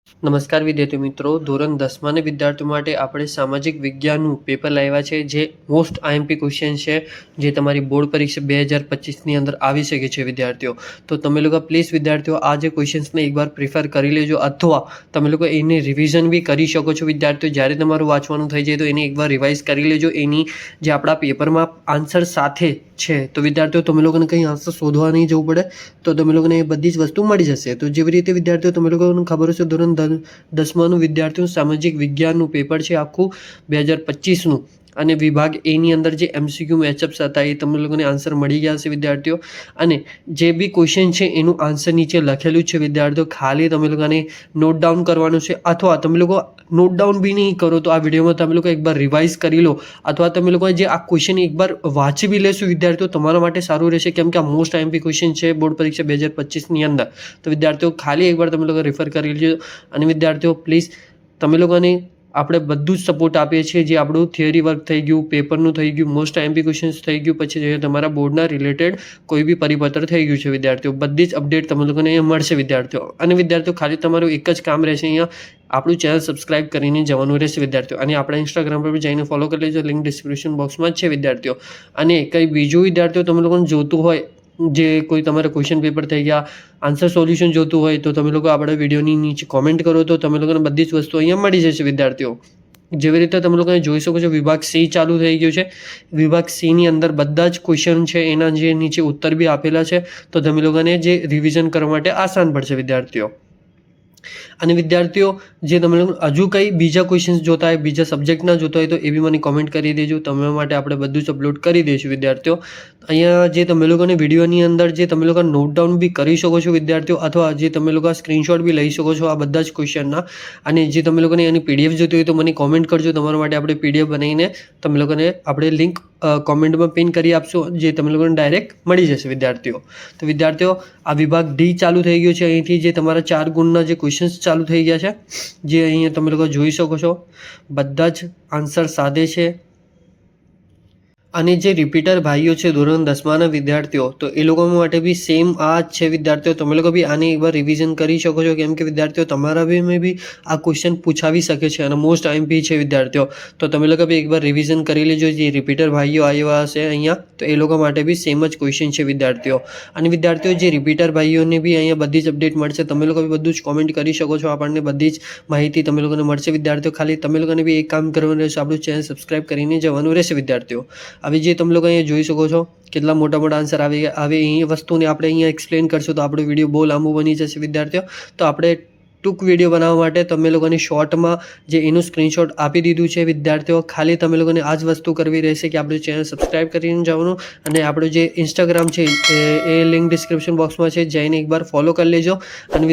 નમસ્કાર વિદ્યાર્થી મિત્રો, ધોરણ 10માના વિદ્યાર્થીઓ માટે આપણે સામાજિક વિજ્ઞાનનું પેપર લાવ્યા છે જે મોસ્ટ આઈએમપી ક્વેશ્ચન છે જે તમારી બોર્ડ પરીક્ષા 2025ની અંદર આવી શકે છે વિદ્યાર્થીઓ. તો તમે લોકો પ્લીઝ વિદ્યાર્થીઓ આ જે ક્વેશ્ચન્સને એકવાર પ્રિફર કરી લેજો અથવા તમે લોકો એની રિવિઝન બી કરી શકો છો વિદ્યાર્થીઓ. જ્યારે તમારું વાંચવાનું થઈ જાય તો એને એકવાર રિવાઇઝ કરી લેજો. એની જે આપણા પેપરમાં આન્સર સાથે છે તો વિદ્યાર્થીઓ તમે લોકોને કંઈ આન્સર શોધવા નહીં જવું પડે, તો તમે લોકોને એ બધી જ વસ્તુ મળી જશે. તો જેવી રીતે વિદ્યાર્થીઓ તમે લોકોને ખબર હશે ધોરણ 10માનું વિદ્યાર્થીઓ સામાજિક વિજ્ઞાનનું પેપર છે આખું 2025નું, અને વિભાગ એની અંદર જે MCQ મેચઅપ્સ હતા એ તમે લોકોને આન્સર મળી ગયા હશે વિદ્યાર્થીઓ. અને જે બી ક્વેશ્ચન છે એનું આન્સર નીચે લખેલું છે વિદ્યાર્થીઓ, ખાલી તમે લોકોને નોટ ડાઉન કરવાનું છે. અથવા તમે લોકો નોટ ડાઉન બી નહીં કરો તો આ વિડીયોમાં તમે લોકો એકવાર રિવાઇઝ કરી લો, અથવા તમે લોકો જે આ ક્વેશ્ચન એકવાર વાંચી બી લેશો વિદ્યાર્થીઓ તમારા માટે સારું રહેશે, કેમ કે આ મોસ્ટ આઈએમપી ક્વેશ્ચન છે બોર્ડ પરીક્ષા 2025ની અંદર. તો વિદ્યાર્થીઓ ખાલી એકવાર તમે લોકો રેફર કરી લેજો. અને વિદ્યાર્થીઓ પ્લીઝ તમે લોકોને આપણે બધું જ સપોર્ટ આપીએ છીએ, જે આપણું થિયરી વર્ક થઈ ગયું, પેપરનું થઈ ગયું, મોસ્ટ આઈએમપી ક્વેશ્ચન્સ થઈ ગયું, પછી જે તમારા બોર્ડના રિલેટેડ કોઈ બી પરિપત્ર થઈ ગયું છે વિદ્યાર્થીઓ, બધી જ અપડેટ તમે લોકોને અહીંયા મળશે વિદ્યાર્થીઓ. અને વિદ્યાર્થીઓ ખાલી તમારું એક જ કામ રહેશે, અહીંયા આપણું ચેનલ સબસ્ક્રાઇબ કરીને જવાનું રહેશે વિદ્યાર્થીઓ. અને આપણા ઇન્સ્ટાગ્રામ પર જઈને ફોલો કરી લેજો, લિંક ડિસ્ક્રિપ્શન બોક્સમાં જ છે વિદ્યાર્થીઓ. અને કંઈ બીજું વિદ્યાર્થીઓ તમે લોકોને જોતું હોય, જે કોઈ તમારે ક્વેશ્ચન પેપર થઈ ગયા, આન્સર સોલ્યુશન જોતું હોય તો તમે લોકો આપણા વિડીયોની નીચે કોમેન્ટ કરો તો તમે લોકોને બધી જ વસ્તુ અહીંયા મળી જશે વિદ્યાર્થીઓ. જેવી રીતે તમે લોકોને જોઈ શકો છો વિભાગ C ચાલુ થઈ ગયું છે. વિભાગ Cની અંદર બધા જ ક્વેશ્ચન છે એના જે નીચે ઉત્તર બી આપેલા છે, તો તમે લોકોને જે રિવિઝન કરવા માટે આસાન પડશે વિદ્યાર્થીઓ. અને વિદ્યાર્થીઓ જે તમે લોકો હજુ કંઈ બીજા ક્વેશ્ચન્સ જોતા હોય, બીજા સબ્જેક્ટના જોતા હોય તો એ બી મને કોમેન્ટ કરી દેજો, તમારા માટે આપણે બધું જ અપલોડ કરી દઈશું વિદ્યાર્થીઓ. અહીંયા જે તમે લોકોને વિડીયોની અંદર જે તમે લોકો નોટ ડાઉન બી કરી શકો છો વિદ્યાર્થીઓ, અથવા જે તમે લોકો સ્ક્રીનશોટ બી લઈ શકો છો આ બધા જ ક્વેશ્ચનના. અને જે તમે લોકોને એની PDF જોતી હોય તો મને કોમેન્ટ કરજો, તમારા માટે આપણે PDF બનાવીને તમે લોકોને આપણે લિંક કોમેન્ટમાં પિન કરી આપશો, જે તમે લોકોને ડાયરેક્ટ મળી જશે વિદ્યાર્થીઓ. તો વિદ્યાર્થીઓ આ વિભાગ D ચાલુ થઈ ગયો છે. અહીંથી જે તમારા 4 ગુણના જે ક્વેશ્ચન્સ ચાલુ થઈ ગયા છે, જે અહીંયા તમે લોકો જોઈ શકો છો, બધા જ આન્સર સાદે છે. અને જે રિપીટર ભાઈઓ છે ધોરણ 10માના વિદ્યાર્થીઓ, તો એ લોકો માટે બી સેમ આ જ છે વિદ્યાર્થીઓ. તમે લોકો બી આને એકવાર રિવિઝન કરી શકો છો, કેમ કે વિદ્યાર્થીઓ તમારા બી આ ક્વેશ્ચન પૂછાવી શકે છે અને મોસ્ટ આઈએમપી છે વિદ્યાર્થીઓ. તો તમે લોકો બી એકવાર રિવિઝન કરી લેજો. જે રિપીટર ભાઈઓ આવ્યા હશે અહીંયા, તો એ લોકો માટે બી સેમ જ ક્વેશ્ચન છે વિદ્યાર્થીઓ. અને વિદ્યાર્થીઓ જે રિપીટર ભાઈઓને બી અહીંયા બધી જ અપડેટ મળશે, તમે લોકો બી બધું જ કોમેન્ટ કરી શકો છો, આપણને બધી જ માહિતી તમે લોકોને મળશે વિદ્યાર્થીઓ. ખાલી તમે લોકોને બી એક કામ કરવાનું રહેશે, આપણું ચેનલ સબસ્ક્રાઇબ કરીને જવાનું રહેશે વિદ્યાર્થીઓ. હવે જે તમે લોકો અહીંયા જોઈ શકો છો કેટલા મોટા મોટા આન્સર આવી ગયા. હવે એ વસ્તુને આપણે અહીંયા એક્સપ્લેન કરશું તો આપણો વિડીયો બહુ લાંબુ બની જશે વિદ્યાર્થીઓ. તો આપણે ટૂંક વિડીયો બનાવવા માટે તમે લોકોની શોર્ટમાં જે એનું સ્ક્રીનશોટ આપી દીધું છે વિદ્યાર્થીઓ. ખાલી તમે લોકોને આ જ વસ્તુ કરવી રહેશે કે આપણું ચેનલ સબસ્ક્રાઇબ કરીને જવાનું, અને આપણું જે ઇન્સ્ટાગ્રામ છે એ લિંક ડિસ્ક્રિપ્શન બોક્સમાં છે, જઈને એકવાર ફોલો કરી લેજો. અને